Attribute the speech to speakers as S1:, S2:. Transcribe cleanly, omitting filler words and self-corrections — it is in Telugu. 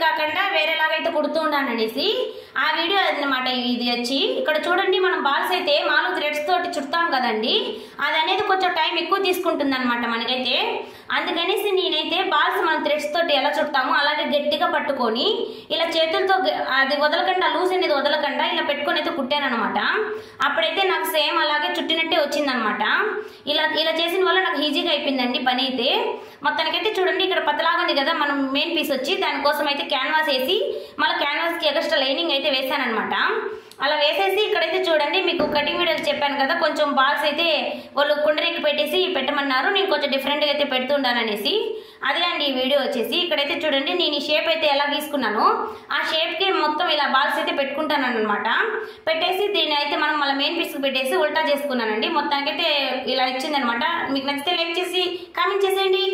S1: కాకుండా వేరేలాగైతే కుడుతూ ఉంటాను అనేసి ఆ వీడియో అన్నమాట ఇది వచ్చి. ఇక్కడ చూడండి మనం బాల్స్ అయితే మామూలు థ్రెడ్స్ తోటి చుడతాం కదండి, అది అనేది కొంచెం టైం ఎక్కువ తీసుకుంటుంది అనమాట మనకైతే. అందుకనేసి నేనైతే బాల్స్ మనం థ్రెడ్స్ తోటి ఎలా చుడతామో అలాగే గట్టిగా పట్టుకొని ఇలా చేతులతో అది వదలకుండా, లూజ్ అనేది వదలకుండా ఇలా పెట్టుకొని అయితే కుట్టాను అనమాట. అప్పుడైతే నాకు సేమ్ అలాగే చుట్టినట్టే వచ్చిందనమాట. ఇలా చేసిన వల్ల నాకు ఈజీగా అయిపోయిందండి పని అయితే. మొత్తానికైతే చూడండి ఇక్కడ పతలాగా ఉంది కదా మనం మెయిన్ పీస్ వచ్చి, దానికోసం అయితే క్యాన్వాస్ వేసి మళ్ళీ క్యాన్వాస్కి ఎక్స్ట్రా లైనింగ్ అయితే వేసానమాట. అలా వేసేసి ఇక్కడైతే చూడండి మీకు కటింగ్ వీడియోలు చెప్పాను కదా, కొంచెం బాల్స్ అయితే వాళ్ళు కుండరెక్కి పెట్టేసి పెట్టమన్నారు, నేను కొంచెం డిఫరెంట్గా అయితే పెడుతుండాను అనేసి. అదే అండి ఈ వీడియో వచ్చేసి. ఇక్కడైతే చూడండి నేను ఈ షేప్ అయితే ఎలా గీసుకున్నానో ఆ షేప్కి మొత్తం ఇలా బాల్స్ అయితే పెట్టుకుంటాను అనమాట. పెట్టేసి దీన్ని అయితే మనం మళ్ళీ మెయిన్ పీస్కి పెట్టేసి ఉల్టా చేసుకున్నానండి. మొత్తానికైతే ఇలా ఇచ్చిందనమాట. మీకు నచ్చితే లైక్ చేసి కామెంట్ చేసేయండి.